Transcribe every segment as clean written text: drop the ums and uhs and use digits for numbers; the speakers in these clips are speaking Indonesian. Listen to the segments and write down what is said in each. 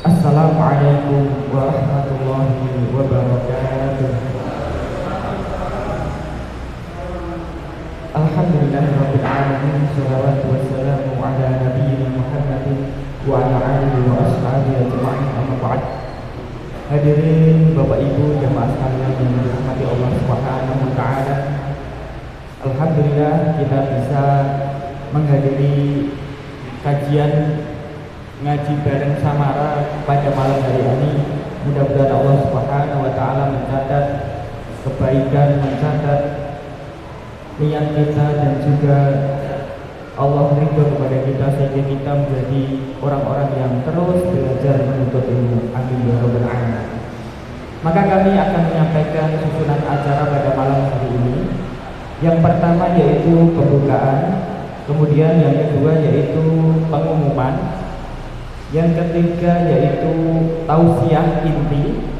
Assalamualaikum warahmatullahi wabarakatuh. Alhamdulillahirabbil alamin, shalawatu wassalamu ala nabiyyina Muhammadin wa ala alihi wa ashabihi ajma'in, amma ba'd. Hadirin Bapak Ibu jamaah sekalian yang dirahmati Allah Subhanahu wa taala. Alhamdulillah kita bisa menghadiri kajian ngaji bareng Samara pada malam hari ini. Mudah-mudahan Allah Subhanahu wa taala mencatat kebaikan, mencatat niat kita, dan juga Allah ridho kepada kita sehingga kita menjadi orang-orang yang terus belajar menuntut ilmu. Amin ya rabbal alamin. Maka kami akan menyampaikan susunan acara pada malam hari ini. Yang pertama yaitu pembukaan, kemudian yang kedua yaitu pengumuman, yang ketiga yaitu tausiah inti,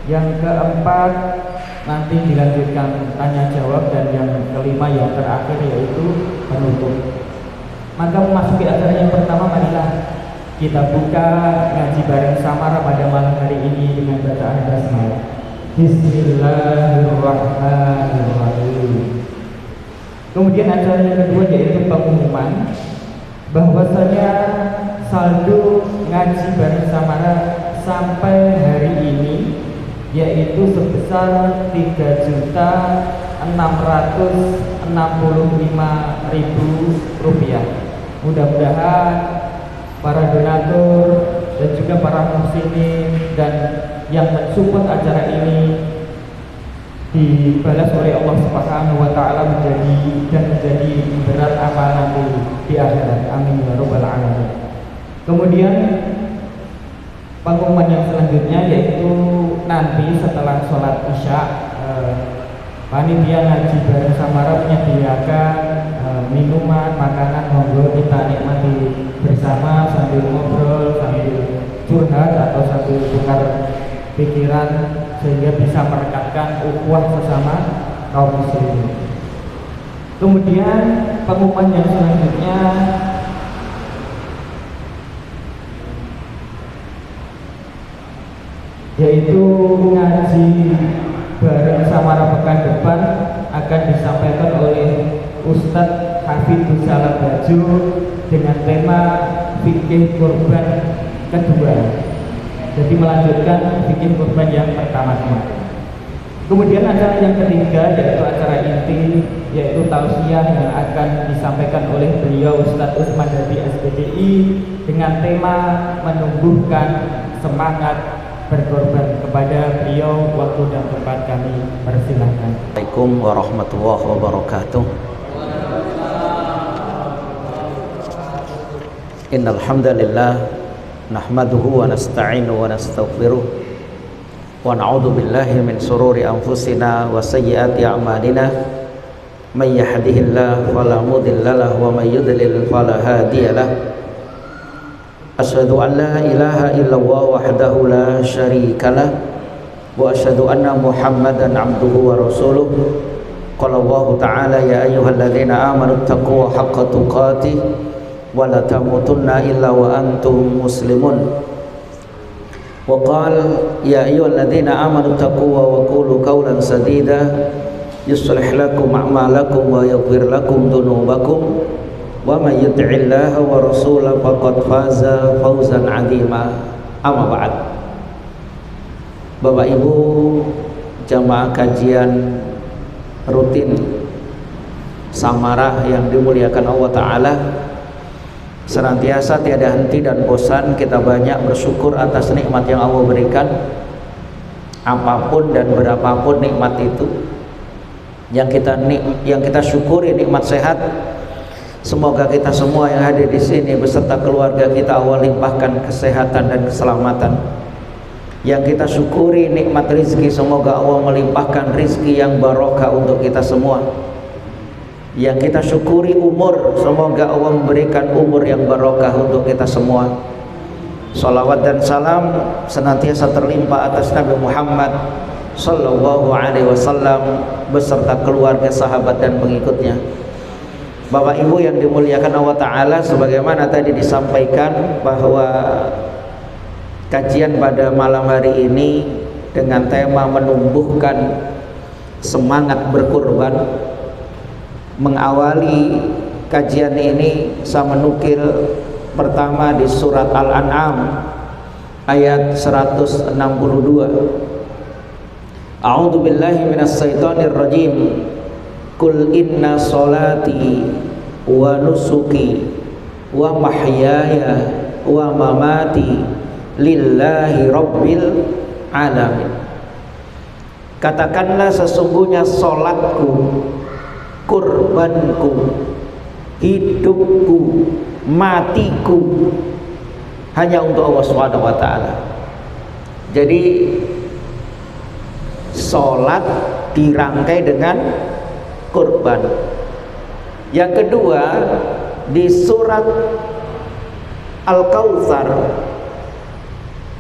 yang keempat nanti dilanjutkan tanya jawab, dan yang kelima yang terakhir yaitu penutup. Maka memasuki acara yang pertama, marilah kita buka ngaji bareng Samara pada malam hari ini dengan bacaan basmalah. Bismillahirrahmanirrahim. Kemudian acara yang kedua yaitu pengumuman bahwasanya saldo ngaji bareng Samara sampai hari ini yaitu sebesar 3.665.000 rupiah. Mudah-mudahan para donatur dan juga para muhsinin dan yang mensupport acara ini dibalas oleh Allah Subhanahu wa taala menjadi berat amal nanti di akhirat. Amin ya rabbal alamin. Kemudian pengumuman yang selanjutnya yaitu nanti setelah sholat isya, panitia ngaji bareng Samara menyediakan minuman, makanan, monggo kita nikmati bersama sambil ngobrol, sambil curhat atau sambil tukar pikiran sehingga bisa merekatkan ukhuwah sesama kaum muslimin. Kemudian pengumuman yang selanjutnya yaitu ngaji bareng Samara pekan depan akan disampaikan oleh Ustadz Hafidzus Salam Baju dengan tema fikih kurban kedua. Jadi melanjutkan fikih kurban yang pertama kemarin. Kemudian acara yang ketiga yaitu acara inti, yaitu tausiah yang akan disampaikan oleh beliau Ustadz Utsman Hadi SPDI dengan tema menumbuhkan semangat berkorban. Kepada beliau waktu dan tempat kami persilahkan. Assalamualaikum warahmatullahi wabarakatuh. Innal hamdalillah nahmaduhu wa nasta'inu wa nastaghfiruh wa na'udzu billahi min shururi anfusina wa sayyiati a'malina. May yahdihillahu fala mudilla lahu wa may yudlil fala hadiyalah. Asyhadu an la ilaha illallah wahdahu la syarikalah wa asyhadu anna Muhammadan abduhu wa rasuluh. Qala Allah ta'ala ya ayyuhalladzina amanu taqullaha haqqa tuqatih wa la tamutunna illa wa antum muslimun. Wa qala ya ayyuhalladzina amanu taqullaha wa qulu qawlan sadida yuslih lakum a'malakum wa yaghfir lakum dhunubakum wa may yuti'illaha wa rasulahu faqad faza fawzan 'azima. Amma ba'd. Bapak Ibu jamaah kajian rutin Samara yang dimuliakan Allah taala, senantiasa tiada henti dan bosan kita banyak bersyukur atas nikmat yang Allah berikan. Apapun dan berapapun nikmat itu yang kita syukuri, nikmat sehat. Semoga kita semua yang hadir di sini beserta keluarga kita Allah limpahkan kesehatan dan keselamatan. Yang kita syukuri nikmat rizki, semoga Allah melimpahkan rizki yang barokah untuk kita semua. Yang kita syukuri umur, semoga Allah memberikan umur yang barokah untuk kita semua. Salawat dan salam senantiasa terlimpah atas Nabi Muhammad sallallahu alaihi wasallam beserta keluarga, sahabat dan pengikutnya. Bapak Ibu yang dimuliakan Allah Ta'ala, sebagaimana tadi disampaikan bahwa kajian pada malam hari ini dengan tema menumbuhkan semangat berkurban. Mengawali kajian ini saya menukil pertama di surat Al-An'am ayat 162. A'udzu billahi minas syaitonir rajim. Qul inna sholati wa nusuki wa mahyaya wa mamati lillahi rabbil alamin. Katakanlah sesungguhnya salatku, kurbanku, hidupku, matiku hanya untuk Allah Subhanahu wa taala. Jadi salat dirangkai dengan kurban. Yang kedua di surat Al-Kautsar,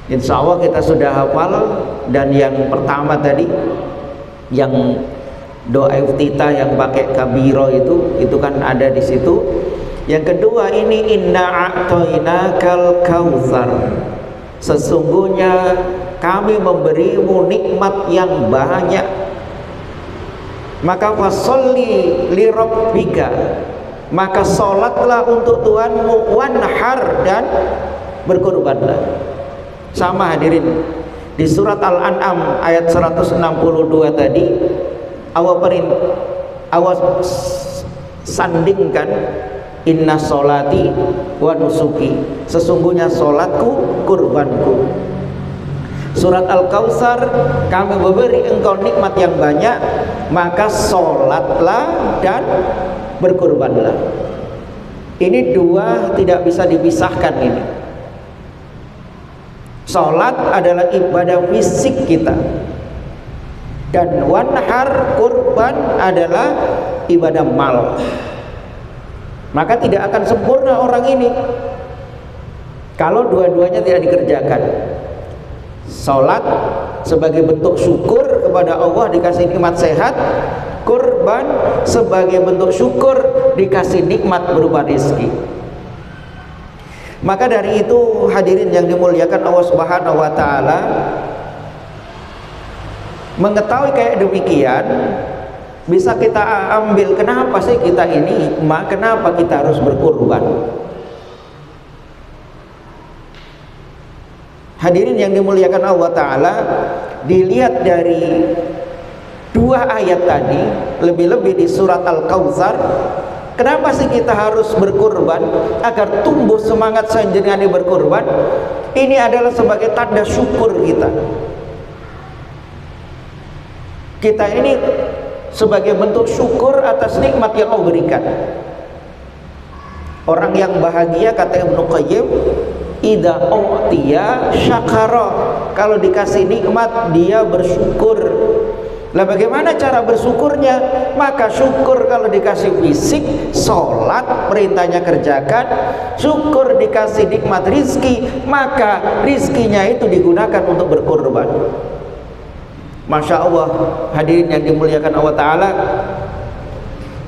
insya Allah kita sudah hafal. Dan yang pertama tadi yang doa iftitah yang pakai kabiro itu kan ada di situ. Yang kedua ini inna a'tainakal kautsar, sesungguhnya kami memberimu nikmat yang banyak, maka fasholli li rabbika, maka sholatlah untuk Tuhanmu, wanhar, dan berkurbanlah. Sama hadirin, di surat Al-An'am ayat 162 tadi Allah sandingkan inna sholati wa nusuki, sesungguhnya sholatku, kurbanku. Surat Al-Kautsar, kami memberi engkau nikmat yang banyak, maka sholatlah dan berkurbanlah. Ini dua tidak bisa dipisahkan ini. Sholat adalah ibadah fisik kita, dan wanhar, kurban, adalah ibadah mal. Maka tidak akan sempurna orang ini kalau dua-duanya tidak dikerjakan. Sholat sebagai bentuk syukur kepada Allah dikasih nikmat sehat, kurban sebagai bentuk syukur dikasih nikmat berupa rezeki. Maka dari itu hadirin yang dimuliakan Allah Subhanahu wa taala, mengetahui kayak demikian bisa kita ambil kenapa sih kita ini hikmah, kenapa kita harus berkurban. Hadirin yang dimuliakan Allah taala, dilihat dari dua ayat tadi, lebih-lebih di surat Al-Kautsar, kenapa sih kita harus berkurban? Agar tumbuh semangat senjengani berkurban. Ini adalah sebagai tanda syukur kita. Kita ini sebagai bentuk syukur atas nikmat yang Allah berikan. Orang yang bahagia, kata Ibnu Qayyim, idza u'tiya syakara, kalau dikasih nikmat dia bersyukur. Lah bagaimana cara bersyukurnya? Maka syukur kalau dikasih fisik, sholat, perintahnya kerjakan. Syukur dikasih nikmat rizki, maka rizkinya itu digunakan untuk berkorban. Masya Allah, hadirin yang dimuliakan Allah Ta'ala,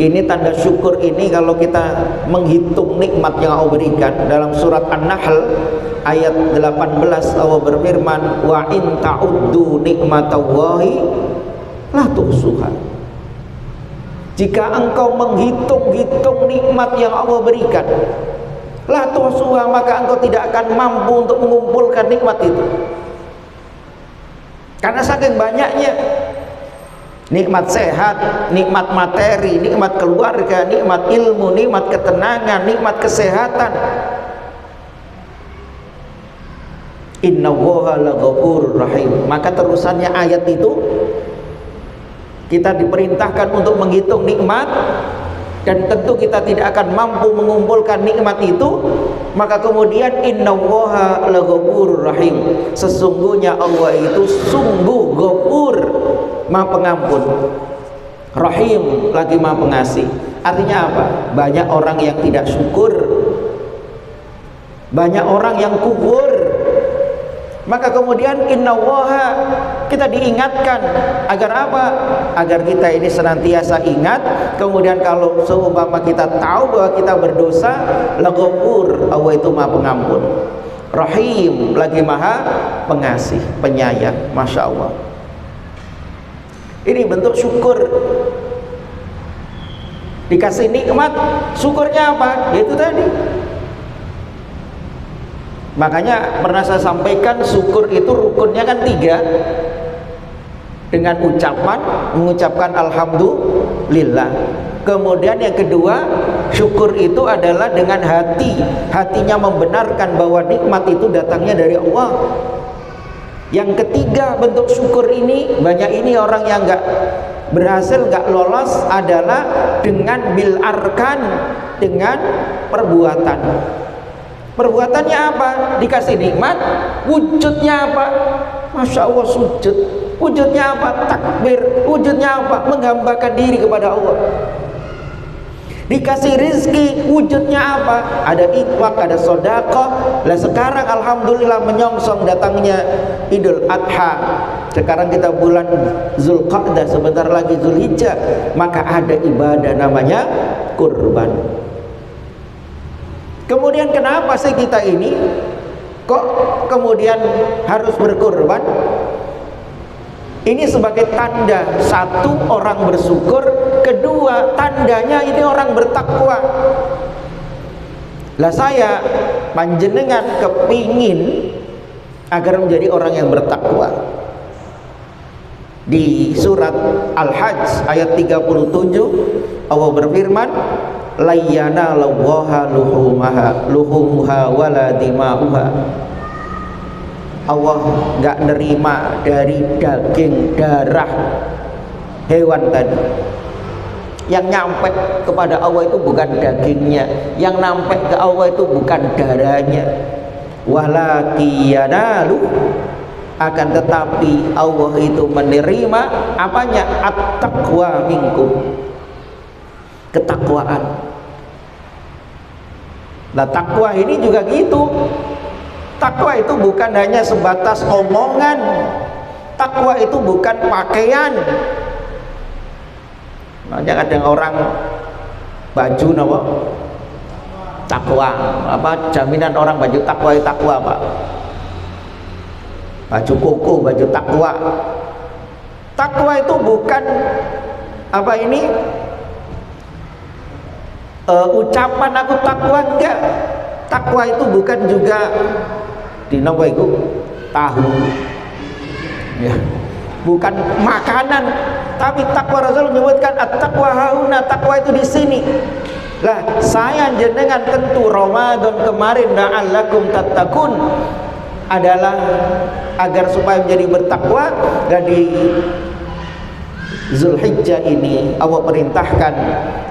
ini tanda syukur ini kalau kita menghitung nikmat yang Allah berikan. Dalam surat An-Nahl ayat 18 Allah berfirman, wa in ta'uddu nikmatallahi la tuhsuha. Jika engkau menghitung-hitung nikmat yang Allah berikan, la tuhsuha, maka engkau tidak akan mampu untuk mengumpulkan nikmat itu. Karena saking banyaknya nikmat sehat, nikmat materi, nikmat keluarga, nikmat ilmu, nikmat ketenangan, nikmat kesehatan. Innallaha laghafurur rahim. Maka terusannya ayat itu kita diperintahkan untuk menghitung nikmat, dan tentu kita tidak akan mampu mengumpulkan nikmat itu. Maka kemudian innallaha laghafurur rahim, sesungguhnya Allah itu sungguh ghafur, Maha Pengampun, Rahim, lagi Maha Pengasih. Artinya apa? Banyak orang yang tidak syukur, banyak orang yang kufur. Maka kemudian innallaha, kita diingatkan agar apa? Agar kita ini senantiasa ingat. Kemudian kalau seumpama kita tahu bahwa kita berdosa, laghafur, Allah itu Maha Pengampun. Rahim, lagi maha pengasih, penyayang. Masya Allah. Ini bentuk syukur. Dikasih nikmat, syukurnya apa? Yaitu tadi. Makanya pernah saya sampaikan, syukur itu rukunnya kan 3. Dengan ucapan, mengucapkan alhamdulillah. Kemudian yang kedua, syukur itu adalah dengan hati. Hatinya membenarkan bahwa nikmat itu datangnya dari Allah. Yang ketiga bentuk syukur ini, banyak ini orang yang nggak berhasil, nggak lolos, adalah dengan bil arkan, dengan perbuatan. Perbuatannya apa? Dikasih nikmat, wujudnya apa? Masya Allah, sujud. Wujudnya apa? Takbir. Wujudnya apa? Menghambakan diri kepada Allah. Dikasih rizki, wujudnya apa? Ada infak, ada sedekah. Lah sekarang alhamdulillah menyongsong datangnya Idul Adha. Sekarang kita bulan Zulqa'dah, sebentar lagi Zulhijjah. Maka ada ibadah namanya kurban. Kemudian kenapa sih kita ini kok kemudian harus berkurban? Ini sebagai tanda, satu, orang bersyukur, kedua, tandanya ini orang bertakwa. Lah saya panjenengan kepingin agar menjadi orang yang bertakwa. Di surat Al-Hajj ayat 37 Allah berfirman, layyana lawaha luhumuha wala dima'uha. Allah nggak nerima dari daging darah hewan tadi. Yang nyampe kepada Allah itu bukan dagingnya, yang nyampe ke Allah itu bukan darahnya. Walakiyanalu, akan tetapi Allah itu menerima apanya? At-taqwa minkum, ketakwaan. Nah, takwa ini juga gitu. Takwa itu bukan hanya sebatas omongan. Takwa itu bukan pakaian. Banyak ada orang baju napa? Takwa. Apa jaminan orang baju takwa itu takwa, Pak? Baju koko, baju takwa. Takwa itu bukan apa ini? Ucapan aku takwa, enggak. Takwa itu bukan juga di napa iku tahu ya, bukan makanan, tapi takwa Rasul menyebutkan at-taqwa hauna, takwa itu di sini. Lah saya jenengan tentu Ramadan kemarin la'allakum tattaqun adalah agar supaya menjadi bertakwa, dan di Zulhijjah ini Allah perintahkan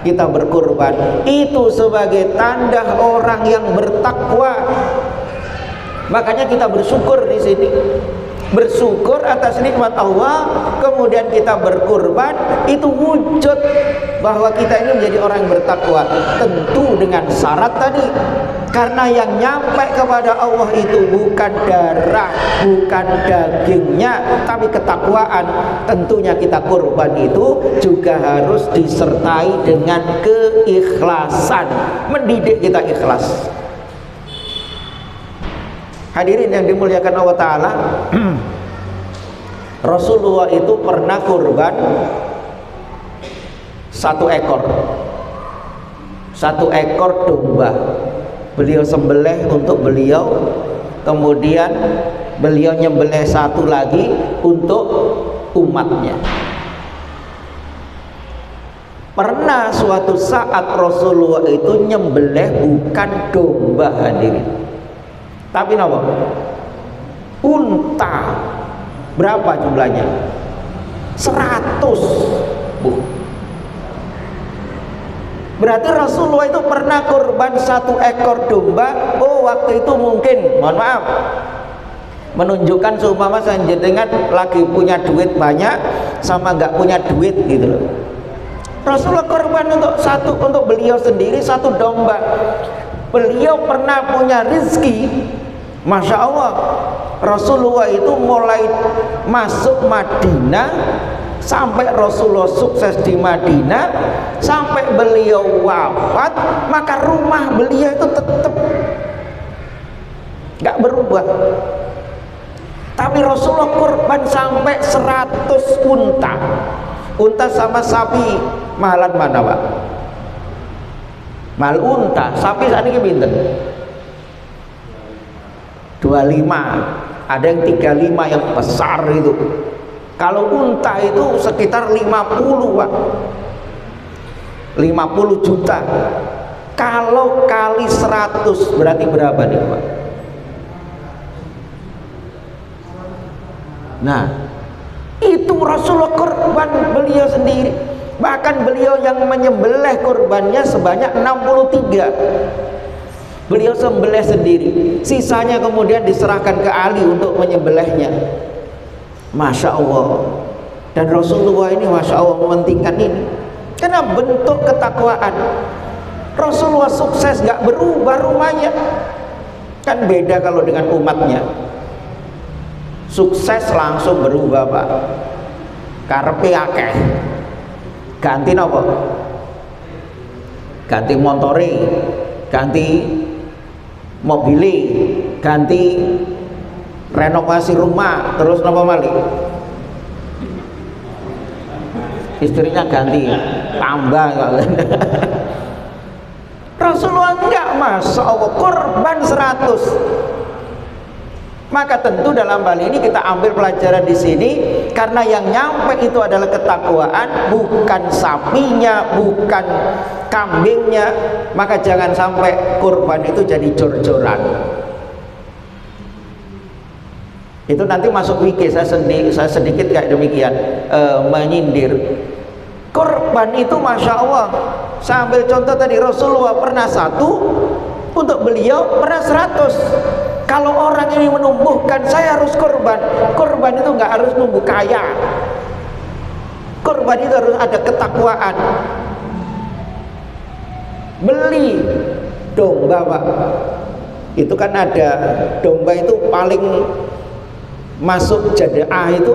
kita berkurban, itu sebagai tanda orang yang bertakwa. Makanya kita bersyukur di sini, bersyukur atas nikmat Allah, kemudian kita berkurban, itu wujud bahwa kita ini menjadi orang yang bertakwa. Tentu dengan syarat tadi, karena yang nyampe kepada Allah itu bukan darah, bukan dagingnya, tapi ketakwaan. Tentunya kita kurban itu juga harus disertai dengan keikhlasan, mendidik kita ikhlas. Hadirin yang dimuliakan Allah Ta'ala, Rasulullah itu pernah kurban 1 ekor domba. Beliau sembelih untuk beliau, kemudian beliau nyembelih 1 lagi untuk umatnya. Pernah suatu saat Rasulullah itu nyembelih bukan domba, hadirin, tapi apa? Unta. Berapa jumlahnya? 100. Berarti Rasulullah itu pernah kurban 1 ekor domba. Oh, waktu itu mungkin, mohon maaf, menunjukkan seumpama jenengan lagi punya duit banyak sama nggak punya duit gitu loh. Rasulullah kurban untuk beliau sendiri 1 domba. Beliau pernah punya rezeki, Masya Allah. Rasulullah itu mulai masuk Madinah sampai Rasulullah sukses di Madinah, sampai beliau wafat, maka rumah beliau itu tetap nggak berubah. Tapi Rasulullah kurban sampai 100 unta. Unta sama sapi mahalan mana Pak? Mahal unta, sapi saat ini pinten? 25, ada yang 35 yang besar itu. Kalau unta itu sekitar 50 Pak, 50 juta. Kalau kali 100 berarti berapa nih Pak? Nah, itu Rasulullah kurban beliau sendiri. Bahkan beliau yang menyembelih kurbannya sebanyak 63. Beliau sembelih sendiri. Sisanya kemudian diserahkan ke Ali untuk menyembelihnya. Masya Allah. Dan Rasulullah ini Masya Allah mementingkan ini karena bentuk ketakwaan. Rasulullah sukses gak berubah rumahnya. Kan beda kalau dengan umatnya. Sukses langsung berubah Pak. Karepe akeh. Ganti apa? Ganti montore, ganti mobile, ganti renovasi rumah, terus napa malih? Istrinya ganti, tambah. Rasulullah enggak, Masya Allah, korban 100. Maka tentu dalam hal ini kita ambil pelajaran di sini, karena yang nyampe itu adalah ketakwaan, bukan sapinya, bukan kambingnya. Maka jangan sampai kurban itu jadi jor-joran. Itu nanti masuk fikih, saya sedikit kayak demikian menyindir. Kurban itu Masya Allah, saya ambil contoh tadi, Rasulullah pernah 1, untuk beliau pernah 100. Kalau orang ini menumbuhkan saya harus korban, korban itu nggak harus nunggu kaya. Korban itu harus ada ketakwaan. Beli domba Pak, itu kan ada domba itu paling masuk jadaah itu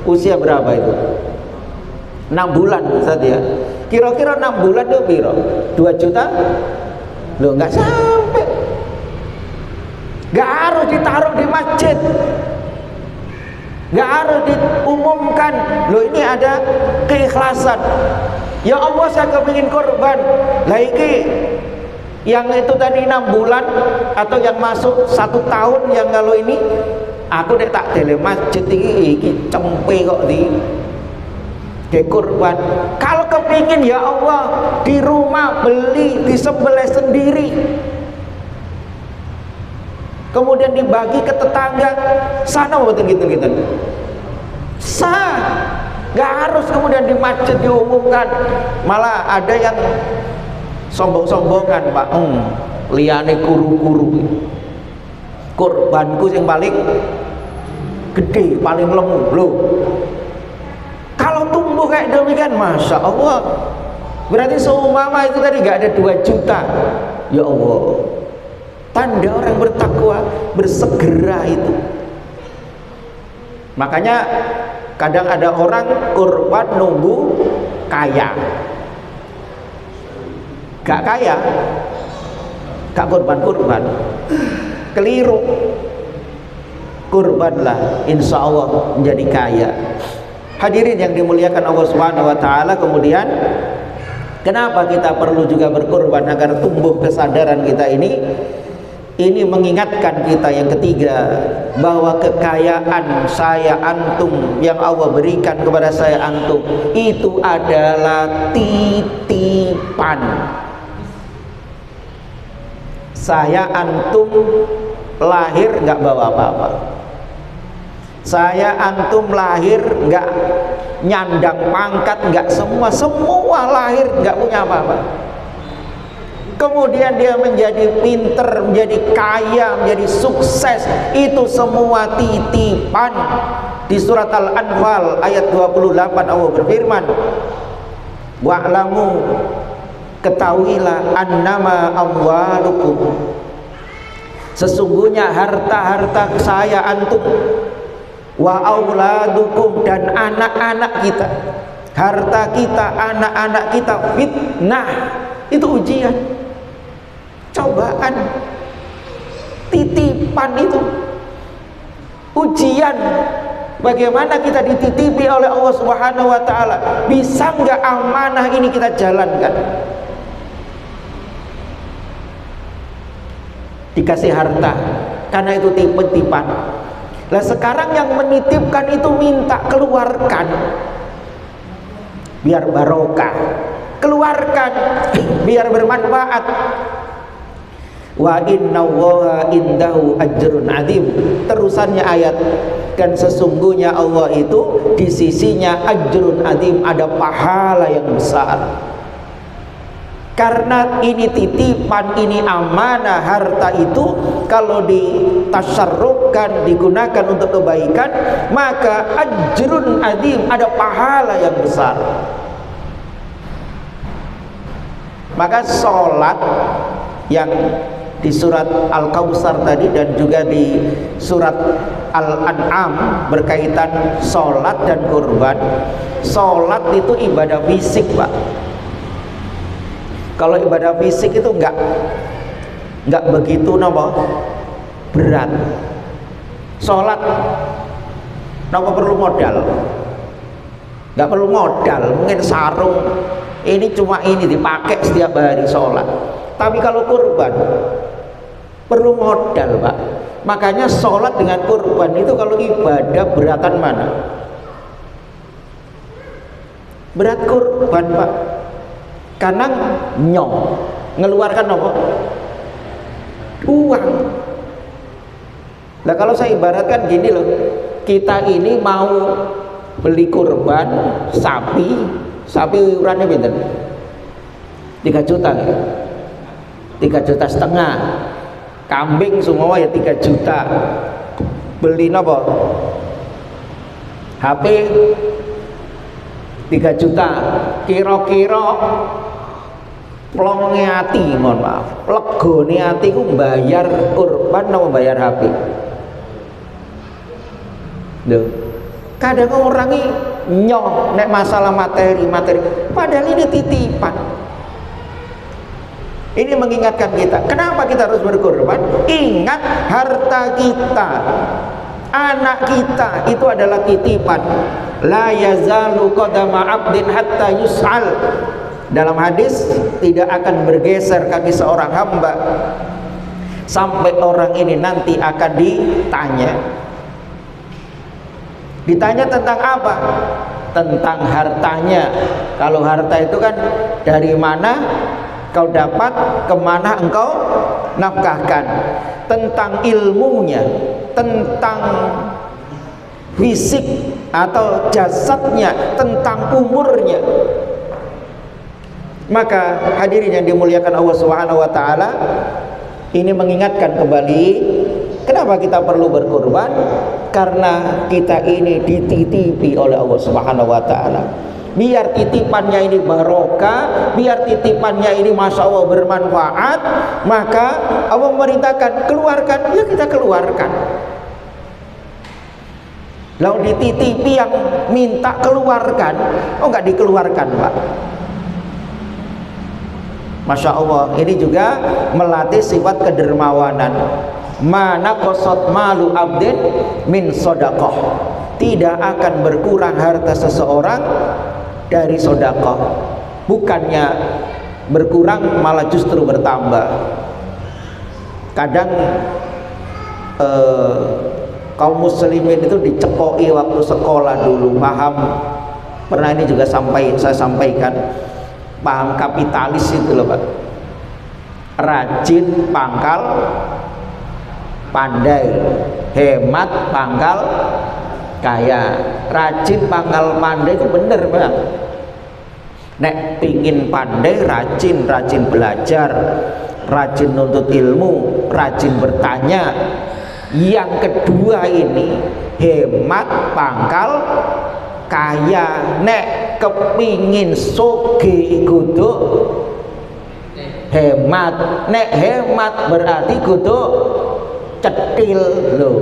usia berapa itu? 6 bulan saja ya. Kira-kira 6 bulan itu piro? 2 juta? Loh nggak sampai. Gak harus ditaruh di masjid, gak harus diumumkan. Loh ini ada keikhlasan. Ya Allah saya kepingin korban. Lah iki yang itu tadi 6 bulan atau yang masuk 1 tahun, yang kalau ini aku dek tak tele masjid iki cempe kok di korban. Kalau kepingin ya Allah di rumah beli disembelih sendiri, kemudian dibagi ke tetangga, sana betul gitu. Sah, nggak harus kemudian di masjid diumumkan. Malah ada yang sombong-sombongan Pak, liane kuru-kuru. Kurbanku yang paling gede, paling lemu loh. Kalau tumbuh kayak demikian, Masya Allah, berarti seumpama itu tadi nggak ada 2 juta. Ya Allah, tanda orang bertakwa, bersegera itu. Makanya kadang ada orang kurban nunggu kaya, gak kaya, gak kurban, keliru. Kurbanlah, insya Allah menjadi kaya. Hadirin yang dimuliakan Allah Subhanahu Wa Taala, kemudian kenapa kita perlu juga berkurban agar tumbuh kesadaran kita ini? Ini mengingatkan kita yang ketiga, bahwa kekayaan saya antum yang Allah berikan kepada saya antum itu adalah titipan. Saya antum lahir nggak bawa apa-apa. Saya antum lahir nggak nyandang pangkat, nggak semua lahir nggak punya apa-apa. Kemudian dia menjadi pinter, menjadi kaya, menjadi sukses, itu semua titipan. Di surat Al-Anfal ayat 28 Allah berfirman, wa'lamu, ketahuilah, annama amwalukum, sesungguhnya harta-harta saya antum, wa auladukum, dan anak-anak kita, harta kita, anak-anak kita, fitnah, itu ujian, cobaan, titipan titipan itu, ujian. Bagaimana kita dititipi oleh Allah Subhanahu wa taala? Bisa nggak amanah ini kita jalankan? Dikasih harta karena itu titipan. Lah sekarang yang menitipkan itu minta keluarkan biar barokah, keluarkan biar bermanfaat. Wa innallaha indahu ajrun adzim. Terusannya ayat, dan sesungguhnya Allah itu di sisinya ajrun adzim, ada pahala yang besar. Karena ini titipan, ini amanah, harta itu kalau ditasyarrufkan, digunakan untuk kebaikan, maka ajrun adzim, ada pahala yang besar. Maka sholat yang di surat Al-Kautsar tadi dan juga di surat Al-An'am berkaitan sholat dan kurban. Sholat itu ibadah fisik, Pak. Kalau ibadah fisik itu enggak begitu berat. Sholat perlu modal? Enggak perlu modal, mungkin sarung ini cuma ini dipakai setiap hari sholat. Tapi kalau kurban perlu modal, Pak. Makanya sholat dengan kurban itu kalau ibadah beratan mana? Berat kurban, Pak. Karena ngeluarkan apa? Uang. Nah kalau saya ibaratkan gini loh, kita ini mau beli kurban sapi ukurannya pinten? 3 juta. 3,5 juta. Kambing semua ya 3 juta. Beli apa? HP 3 juta. Kira-kira plonge ati, mohon maaf, legone ati ku bayar kurban atau bayar HP? Loh, kadang orang ini nek masalah materi, padahal ini titipan. Ini mengingatkan kita, kenapa kita harus berkorban? Ingat, harta kita, anak kita itu adalah titipan. La yazalu qadama 'abdin hatta yus'al. Dalam hadis, tidak akan bergeser kaki seorang hamba sampai orang ini nanti akan ditanya. Ditanya tentang apa? Tentang hartanya. Kalau harta itu kan dari mana kau dapat, kemana engkau nafkahkan. Tentang ilmunya, tentang fisik atau jasadnya, tentang umurnya. Maka hadirin yang dimuliakan Allah Subhanahu wa taala, ini mengingatkan kembali kenapa kita perlu berkorban? Karena kita ini dititipi oleh Allah Subhanahu wa taala. Biar titipannya ini barokah, biar titipannya ini masya Allah bermanfaat, maka Allah memerintahkan keluarkan, ya kita keluarkan. Lalu dititipi yang minta keluarkan, oh nggak dikeluarkan, Pak. Masya Allah, ini juga melatih sifat kedermawanan. Mana qasat malu abdin min sodaqah. Tidak akan berkurang harta seseorang dari sedekah. Bukannya berkurang, malah justru bertambah. Kadang kaum muslimin itu dicekoki waktu sekolah dulu, paham, pernah ini juga saya sampaikan, paham kapitalis itu loh, Pak. Rajin pangkal pandai, hemat pangkal kaya. Rajin pangkal pandai itu bener, Pak. Nek pingin pandai, rajin belajar, rajin nuntut ilmu, rajin bertanya. Yang kedua ini hemat pangkal kaya. Nek kepingin soge kudu hemat. Nek hemat berarti kudu cetil loh.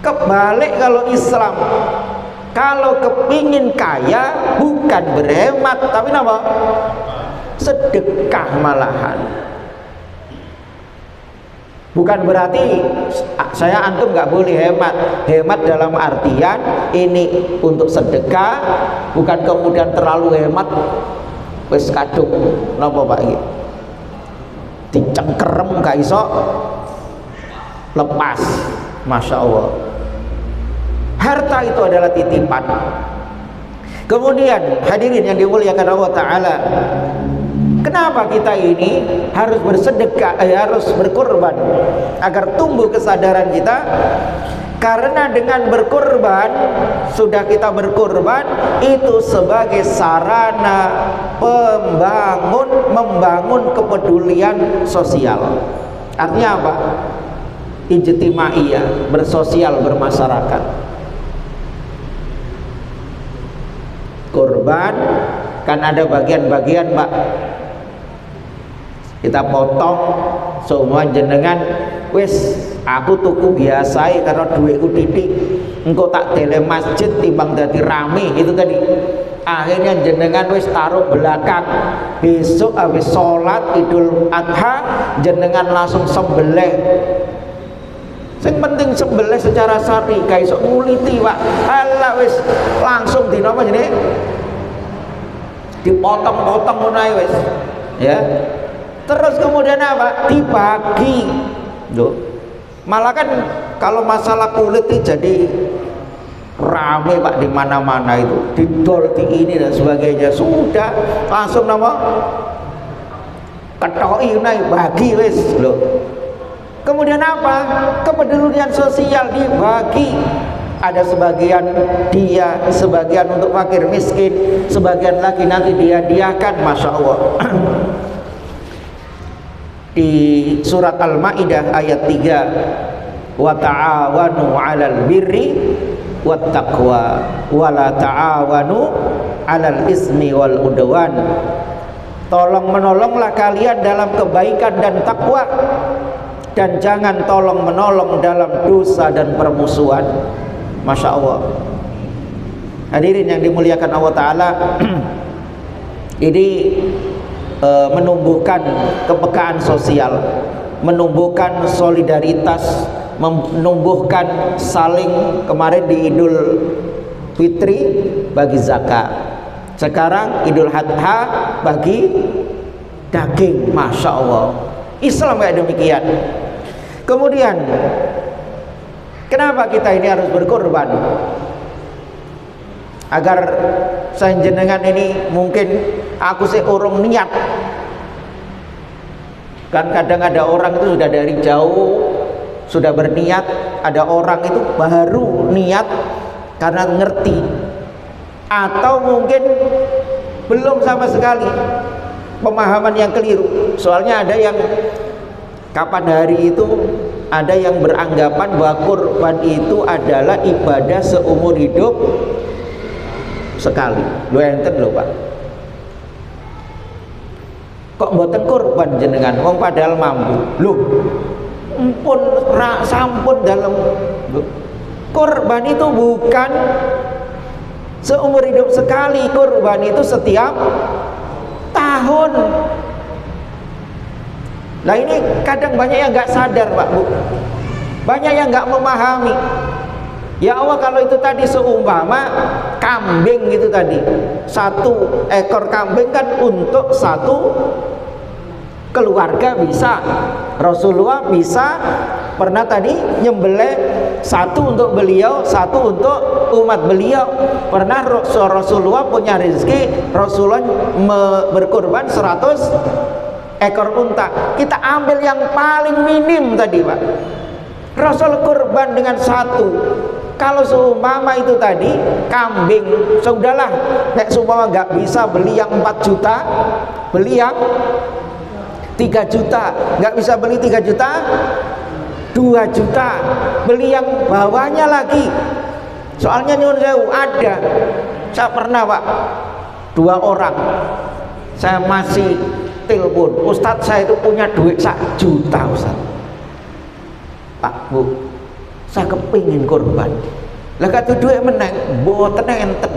Kebalik kalau Islam, kalau kepingin kaya bukan berhemat tapi apa? Sedekah malahan. Bukan berarti saya antum nggak boleh hemat. Hemat dalam artian ini untuk sedekah, bukan kemudian terlalu hemat. Wis kadung napa Pak iki? Dicengkerem gak iso lepas. Masya Allah. Harta itu adalah titipan. Kemudian hadirin yang dimuliakan Allah Ta'ala, kenapa kita ini harus bersedekah, harus berkorban agar tumbuh kesadaran kita? Karena dengan berkorban, sudah kita berkorban itu sebagai sarana membangun kepedulian sosial. Artinya apa? Ijtimaiyah, bersosial, bermasyarakat. Korban kan ada bagian-bagian Pak, kita potong semua jenengan. Wis aku tuku biasa karena duitku titik, engkau tak tele masjid timbang dadi rame itu tadi. Akhirnya jenengan wis taruh belakang, besok habis sholat Idul Adha jenengan langsung sembelih. Yang penting sembelih secara syar'i, kayak sok nguliti Pak. Alah wis langsung di napa jenenge? Dipotong-potong ngono ae wis. Ya. Terus kemudian apa? Dibagi. Loh. Malah kan kalau masalah kulit itu jadi rame Pak di mana-mana itu. Didol di ini dan sebagainya. Sudah langsung nama ketoki naik bagi wis. Loh. Kemudian apa? Kepedulian sosial dibagi. Ada sebagian dia, sebagian untuk fakir miskin, sebagian lagi nanti dihadiahkan. Masya Allah. Di surat Al-Maidah ayat 3, wa ta'awanu 'alal birri wat taqwa wa la ta'awanu 'alal ismi wal udwan. Tolong menolonglah kalian dalam kebaikan dan takwa, dan jangan tolong menolong dalam dosa dan permusuhan. Masya Allah. Hadirin yang dimuliakan Allah Ta'ala, ini menumbuhkan kepekaan sosial, menumbuhkan solidaritas, menumbuhkan saling. Kemarin di Idul Fitri bagi zakat, sekarang Idul Adha bagi daging. Masya Allah, Islam kayak demikian. Kemudian kenapa kita ini harus berkorban? Agar jenengan ini, mungkin aku sih urung niat. Kan kadang ada orang itu sudah dari jauh sudah berniat, ada orang itu baru niat karena ngerti, atau mungkin belum sama sekali, pemahaman yang keliru. Soalnya ada yang kapan hari itu ada yang beranggapan bahwa kurban itu adalah ibadah seumur hidup sekali. Lu enten lho Pak, kok mboten kurban jenengan wong padahal mampu. Loh, ampun sampun dalam kurban itu bukan seumur hidup sekali, kurban itu setiap tahun. Nah ini kadang banyak yang nggak sadar Pak Bu, banyak yang nggak memahami. Ya Allah, kalau itu tadi seumpama kambing itu tadi, satu ekor kambing kan untuk satu keluarga bisa. Rasulullah bisa pernah tadi nyembelih satu untuk beliau, satu untuk umat beliau. Pernah Rasulullah punya rezeki, Rasulullah berkorban 100 ekor unta. Kita ambil yang paling minim tadi Pak, Rasul kurban dengan satu. Kalau seumpama itu tadi kambing, sudahlah, nek seumpama nggak bisa beli yang 4 juta, beli yang 3 juta, nggak bisa beli 3 juta, 2 juta, beli yang bawahnya lagi. Soalnya nyuwun sewu, ada, saya pernah Pak, 2 orang, saya masih telepon, Ustadz saya itu punya duit 1 juta Ustadz. Pak Bu, saya kepingin korban. Lah kata duit meneng, mboten enten.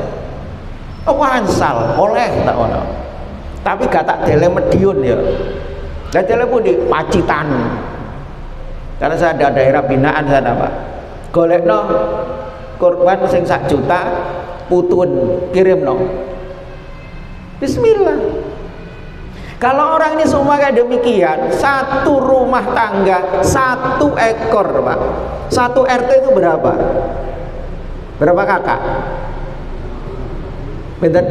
Wansal oleh tak ono. Tapi gak tak tele Medion ya. Lah telepon di Pacitan. Karena saya ada daerah binaan sana Pak. Golekno korban sing 1 juta putun kirimno. Bismillah. Kalau orang ini semua kayak demikian, 1 rumah tangga 1 ekor Pak. 1 RT itu berapa? Berapa kakak? Bentar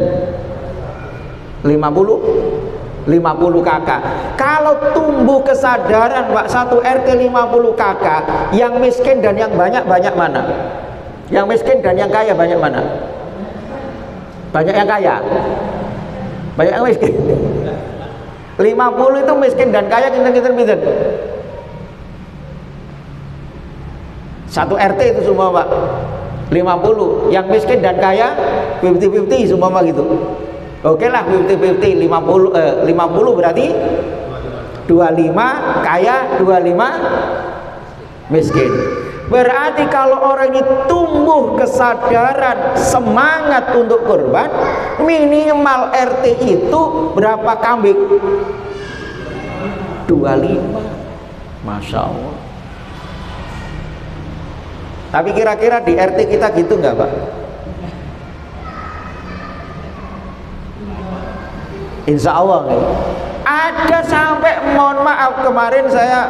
50 kakak. Kalau tumbuh kesadaran Pak, 1 RT 50 kakak, yang miskin dan yang banyak mana? Yang miskin dan yang kaya banyak mana? Banyak yang kaya. Banyak yang miskin. 50 itu miskin dan kaya kinten-kinten. 1 RT itu semua Pak. 50 yang miskin dan kaya 50-50 semua gitu. Oke lah 50-50 50 berarti 25 kaya 25 miskin. Berarti kalau orang ini tumbuh kesadaran semangat untuk kurban, minimal RT itu berapa kambing? 25. Masya Allah. Tapi kira-kira di RT kita gitu nggak Pak? Insya Allah nih. Ada sampai, mohon maaf, kemarin saya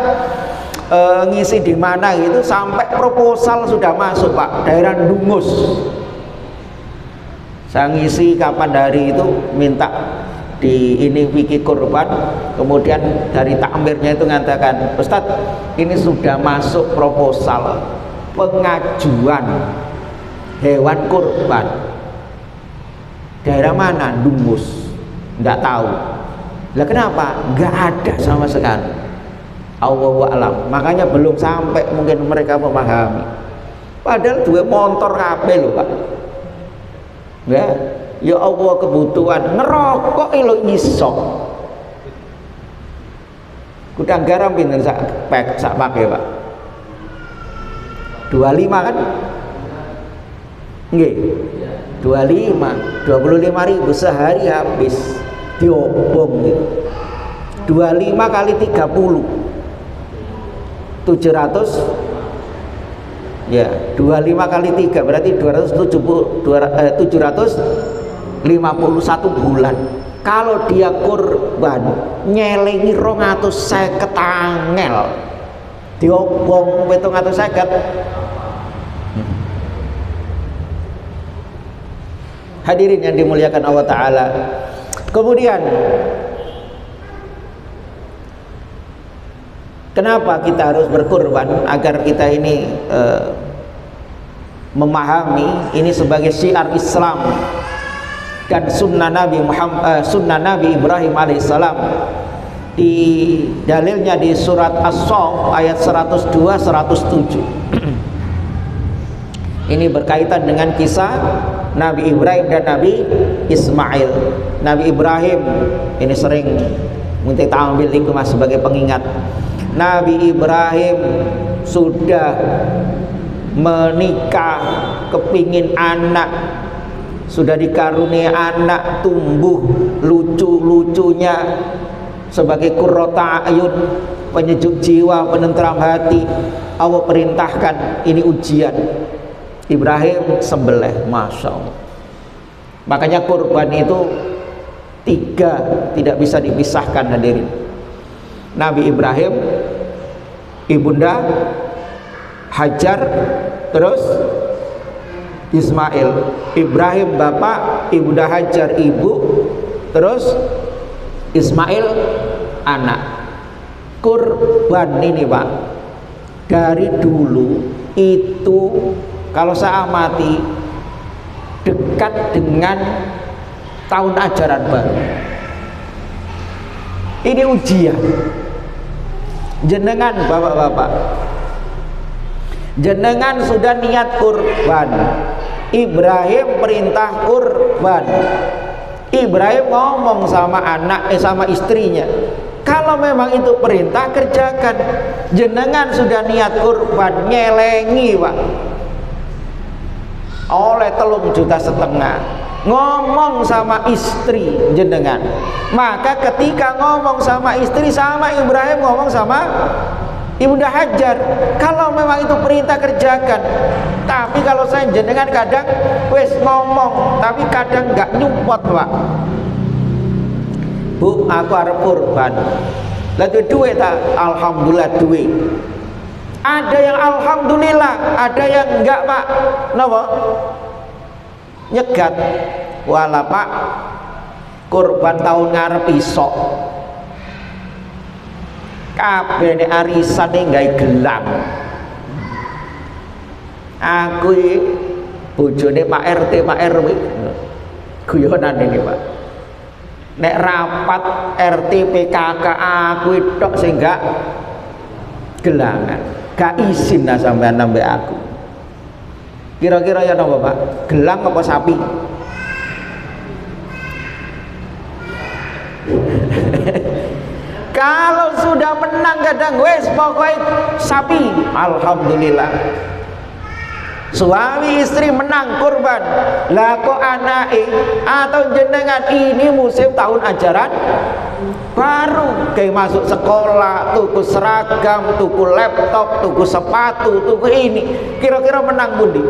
ngisi di mana gitu, sampai proposal sudah masuk Pak, daerah Dungus. Saya ngisi kapan hari itu, minta di ini wiki kurban, kemudian dari takmirnya itu mengatakan, Ustadz ini sudah masuk proposal pengajuan hewan kurban. Daerah mana? Dungus. Nggak tahu. Lah kenapa? Nggak ada sama sekali. Allahu a'lam. Makanya belum sampai mungkin mereka memahami. Padahal dua motor kabeh lho Pak. Ya Allah, kebutuhan ngerokok lo iso. Gudang garam pinten sak pakai Pak? 25 kan? Nggih. 25.000 sehari habis diobong gitu. 25 kali 30 700 ya, 25 kali 3 berarti 751 bulan. Kalau dia kurban nyelengi 250 angel, diobong 750. Hadirin yang dimuliakan Allah Ta'ala. Kemudian kenapa kita harus berkurban? Agar kita ini memahami ini sebagai syiar Islam dan sunnah Nabi Muhammad, sunnah Nabi Ibrahim alaihissalam. Di dalilnya di surat As-Saff ayat 102-107. Ini berkaitan dengan kisah Nabi Ibrahim dan Nabi Ismail. Nabi Ibrahim ini sering minta ta'ambil hikmah sebagai pengingat. Nabi Ibrahim sudah menikah, kepingin anak, sudah dikaruniai anak, tumbuh lucu-lucunya sebagai qurrata ayun, penyejuk jiwa, penentram hati. Allah perintahkan, ini ujian. Ibrahim sembelih, Masya Allah. Makanya kurban itu 3, tidak bisa dipisahkan hadirin. Nabi Ibrahim, ibunda Hajar, terus Ismail. Ibrahim bapak, ibunda Hajar ibu, terus Ismail anak. Kurban ini Pak, dari dulu itu kalau saya amati dekat dengan tahun ajaran baru. Ini ujian. Jenengan bapak-bapak, jenengan sudah niat kurban. Ibrahim perintah kurban. Ibrahim ngomong sama sama istrinya, kalau memang itu perintah kerjakan. Jenengan sudah niat kurban, nyelengi Pak, oleh 3,5 juta, ngomong sama istri jenengan. Maka ketika ngomong sama istri, sama Ibrahim ngomong sama Ibunda Hajar, kalau memang itu perintah kerjakan. Tapi kalau saya jenengan kadang wes ngomong, tapi kadang nggak nyumpot, Pak. Bu, aku arep kurban. Lah duit tak? Alhamdulillah duit. Ada yang alhamdulillah, ada yang enggak, Pak. Napa? Nyegat. Wala, Pak. Kurban tahun ngarep iso. Kabeh nek arisan gawe gelang. Aku iki bojone Pak RT, Pak RW. Guyonan ini, Pak. Nek rapat RT PKK aku tok sing gak gelangan. Gak izin lah sampean nambah aku. Kira-kira ya napa, Pak? Gelang apa sapi? Kalau sudah menang kadang wes pokoknya sapi, alhamdulillah. Suami istri menang kurban, lah kok anake atau jenengan ini musim tahun ajaran baru, kayak masuk sekolah, tuku seragam, tuku laptop, tuku sepatu, tuku ini, kira-kira menang bundi?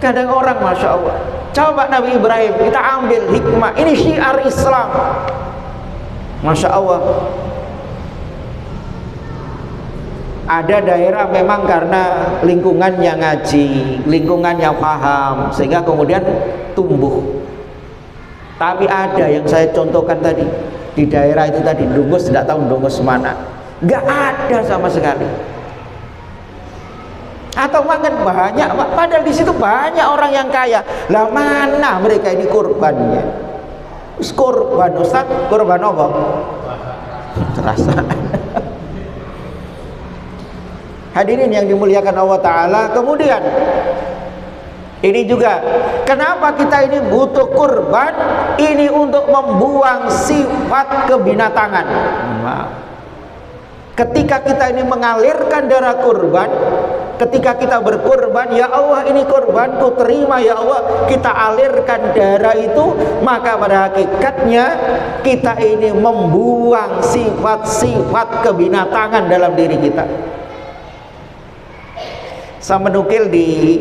Kadang orang masya Allah. Coba Nabi Ibrahim, kita ambil hikmah, ini syiar Islam, masya Allah. Ada daerah memang karena lingkungannya ngaji, lingkungannya paham, sehingga kemudian tumbuh. Tapi ada yang saya contohkan tadi, di daerah itu tadi, Dungus, tidak tahu Dungus mana, nggak ada sama sekali. Atau makan banyak, padahal di situ banyak orang yang kaya. Lah mana mereka ini kurbannya? Kurban Ustaz, kurban apa? Terasa. Hadirin yang dimuliakan Allah Ta'ala. Kemudian ini juga, kenapa kita ini butuh kurban? Ini untuk membuang sifat kebinatangan. Ketika kita ini mengalirkan darah kurban, ketika kita berkurban, ya Allah ini kurbanku, terima ya Allah, kita alirkan darah itu, maka pada hakikatnya kita ini membuang sifat-sifat kebinatangan dalam diri kita. Saya menukil di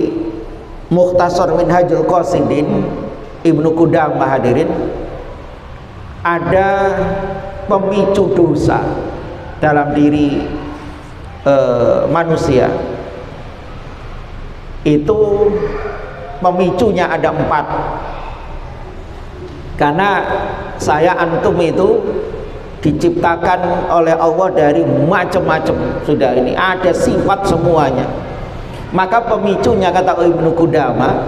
Mukhtasar Minhajul Qasidin Ibnu Qudamah, hadirin, ada pemicu dosa dalam diri manusia. Itu pemicunya ada 4. Karena saya antum itu diciptakan oleh Allah dari macam-macam, sudah ini ada sifat semuanya. Maka pemicunya, kata Ibnu Qudamah,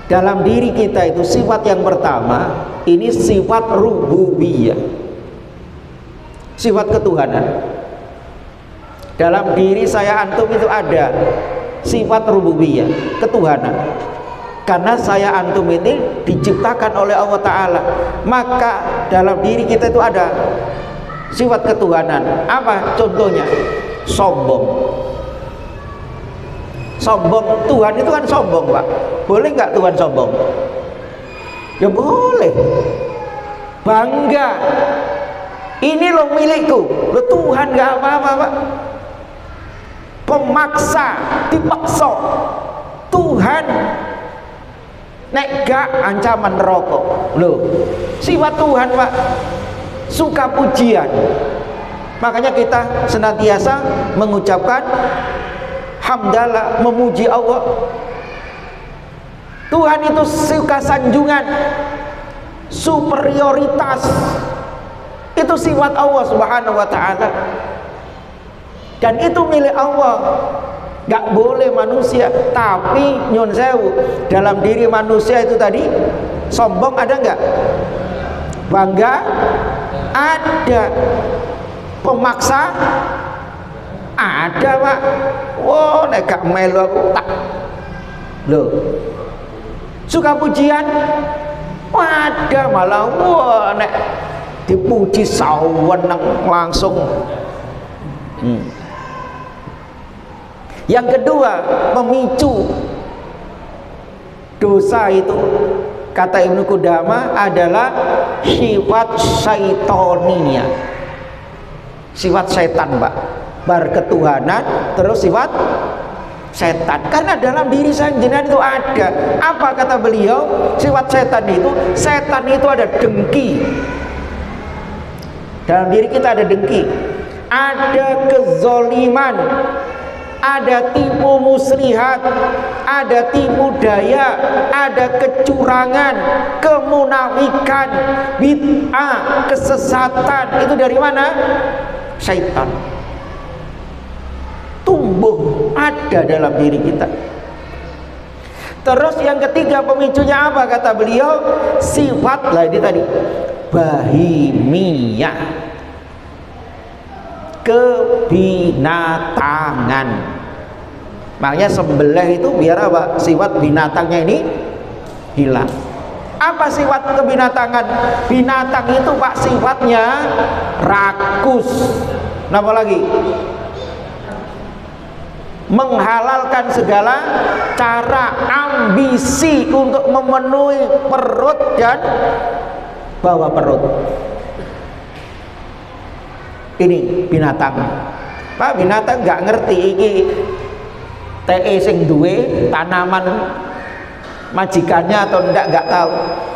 dalam diri kita itu sifat yang pertama ini sifat rububiyah, sifat ketuhanan. Dalam diri saya antum itu ada sifat rububiyah, ketuhanan. Karena saya antum ini diciptakan oleh Allah Ta'ala, maka dalam diri kita itu ada sifat ketuhanan. Apa contohnya? Sombong. Sombong, Tuhan itu kan sombong, Pak. Boleh nggak Tuhan sombong? Ya boleh. Bangga, ini loh milikku, lo Tuhan nggak apa-apa, Pak. Pemaksa, dipaksa. Tuhan nek gak ancaman rokok. Loh, sifat Tuhan, Pak. Suka pujian. Makanya kita senantiasa mengucapkan hamdalah, memuji Allah. Tuhan itu suka sanjungan, superioritas. Itu sifat Allah Subhanahu wa Ta'ala, dan itu milik Allah. Gak boleh manusia. Tapi nyun sewu, dalam diri manusia itu tadi sombong ada nggak? Bangga ada. Pemaksa ada, Pak. Wow, nek gak melu aku tak. Loh, suka pujian ada, malah wah nek dipuji saweneng langsung. Yang kedua, pemicu dosa itu, kata Ibnu Qudamah, adalah sifat syaitoninya. sifat setan, Pak. Bar ketuhanan terus sifat setan. Karena dalam diri jenengan itu ada. Apa kata beliau? Sifat setan itu ada dengki. Dalam diri kita ada dengki, ada kezoliman, ada tipu muslihat, ada tipu daya, ada kecurangan, kemunafikan, bid'ah, kesesatan. Itu dari mana? Syaitan. Tumbuh ada dalam diri kita. Terus yang ketiga pemicunya apa kata beliau? Sifat lah ini tadi, bahimiyah, kebinatangan. Makanya sembelih itu biar apa? Sifat binatangnya ini hilang. Apa sifat kebinatangan? Binatang itu Pak sifatnya rakus. Napa lagi? Menghalalkan segala cara, ambisi untuk memenuhi perut dan bawah perut. Ini binatang. Pak, binatang nggak ngerti iki TE sing duwe tanaman majikannya atau nggak tahu.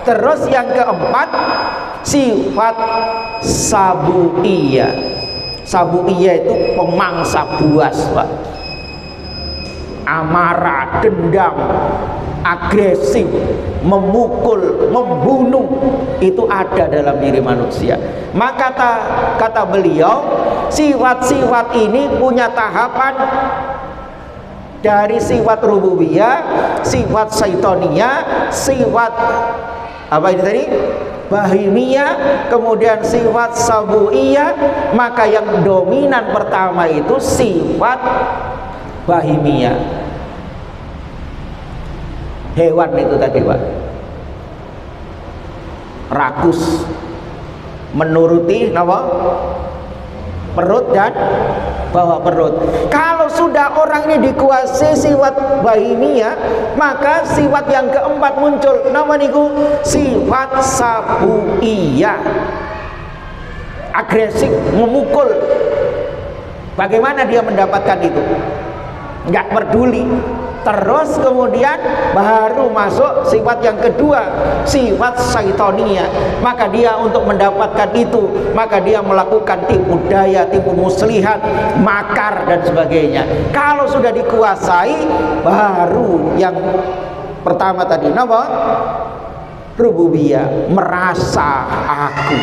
Terus yang keempat sifat sabuiyah. Sabuiyah itu pemangsa buas, Pak. Amarah, dendam, agresif, memukul, membunuh, itu ada dalam diri manusia. Maka kata beliau, sifat-sifat ini punya tahapan dari sifat rububiyah, sifat syaitoniyah, sifat apa ini tadi? Bahimiyah, kemudian sifat sabuiyah. Maka yang dominan pertama itu sifat bahimiyah. Hewan itu tadi, Pak, rakus, menuruti apa? Perut dan bawah perut. Kalau sudah orang ini dikuasai sifat bahimiyah, maka sifat yang keempat muncul. Nama niku sifat sabuiyah, agresif, memukul. Bagaimana dia mendapatkan itu? Nggak peduli. Terus kemudian baru masuk sifat yang kedua, sifat syaitoniyah. Maka dia untuk mendapatkan itu, maka dia melakukan tipu daya, tipu muslihat, makar dan sebagainya. Kalau sudah dikuasai, baru yang pertama tadi, apa? Rububiyah, merasa aku.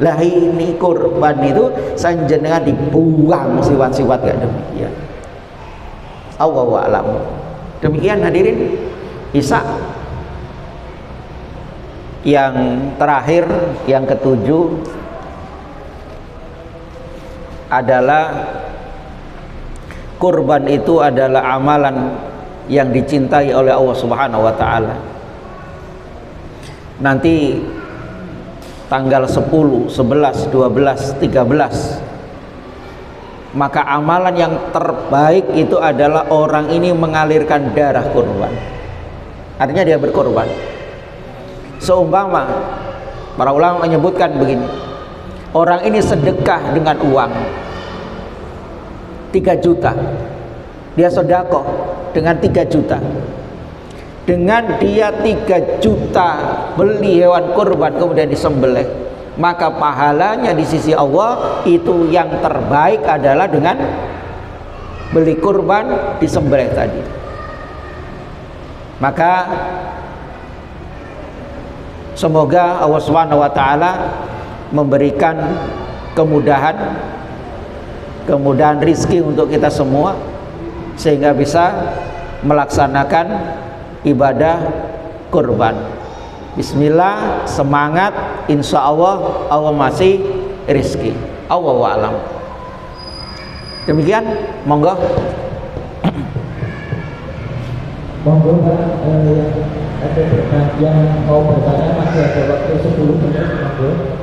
Lah ini kurban itu sanjenengan dibuang sifat-sifat kayak demikian. Allahu a'lam. Demikian hadirin. Isa. Yang terakhir, yang ketujuh adalah kurban itu adalah amalan yang dicintai oleh Allah Subhanahu wa taala. Nanti tanggal 10, 11, 12, 13, maka amalan yang terbaik itu adalah orang ini mengalirkan darah kurban. Artinya dia berkorban. Seumpama para ulama menyebutkan begini, orang ini sedekah dengan uang 3 juta, dia sedekah dengan 3 juta. Dengan dia 3 juta beli hewan kurban kemudian disembelih, maka pahalanya di sisi Allah itu yang terbaik adalah dengan beli kurban disembelih tadi. Maka semoga Allah Subhanahu wa taala memberikan kemudahan rizki untuk kita semua sehingga bisa melaksanakan ibadah kurban. Bismillah, semangat, insya Allah Allah masih rizki. Allahu a'lam. Demikian, monggo. Monggo Pak, ada yang mau bertanya, masih ada waktu 10 menit. Monggo.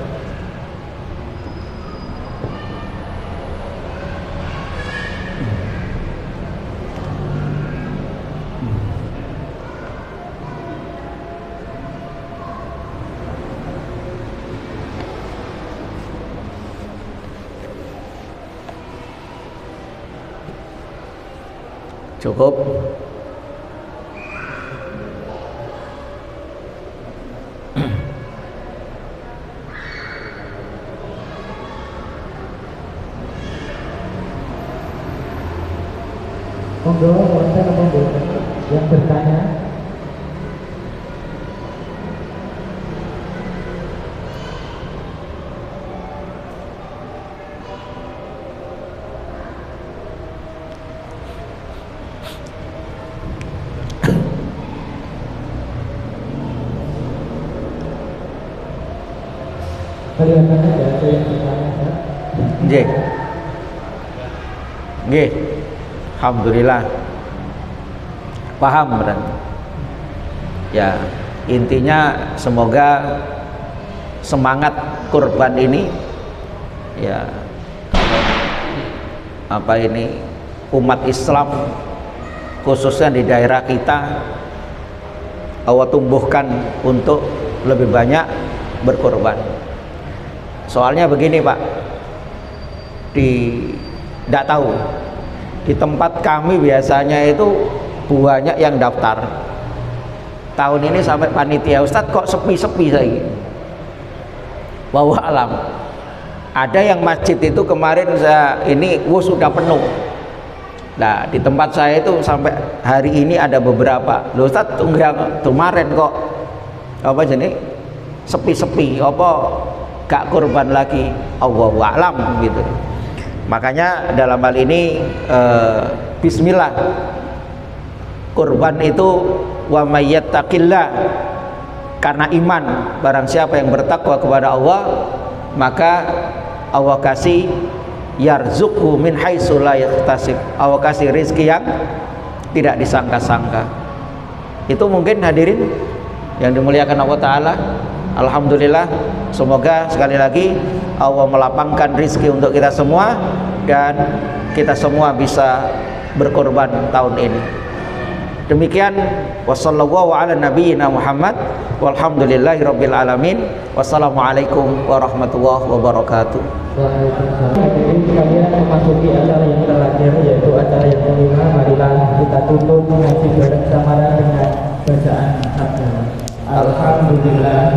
Cukup. Monggo wonten apa mboten yang bertanya? Kelihatannya tidak ada yang bertanya, Pak. Nggih. Nggih. Alhamdulillah. Paham berarti. Ya, intinya semoga semangat kurban ini ya apa ini umat Islam khususnya di daerah kita Allah tumbuhkan untuk lebih banyak berkorban. Soalnya begini Pak, tidak tahu di tempat kami biasanya itu banyak yang daftar. Tahun ini sampai panitia, Ustadz kok sepi-sepi saya. Wallahu alam. Ada yang masjid itu kemarin sudah penuh. Nah di tempat saya itu sampai hari ini ada beberapa. Loh Ustadz kemarin kok apa jenis sepi-sepi, apa gak kurban lagi, Allahu a'lam gitu. Makanya dalam hal ini bismillah, kurban itu wa may yattaqillah, karena iman, barang siapa yang bertakwa kepada Allah maka Allah kasih yarzuqhu min haitsu la yahtasib, Allah kasih rezeki yang tidak disangka-sangka. Itu mungkin hadirin yang dimuliakan Allah Ta'ala. Alhamdulillah, semoga sekali lagi Allah melapangkan rezeki untuk kita semua dan kita semua bisa berkorban tahun ini. Demikian, wassallallahu ala nabiyyina Muhammad walhamdulillahirabbil alamin. Wassalamualaikum warahmatullahi wabarakatuh. Waalaikumsalam. Hadirin sekalian, memasuki acara yang terakhir yaitu acara yang kelima. Marilah kita tutup ngaji bareng samaran dengan bacaan sabda. Alhamdulillah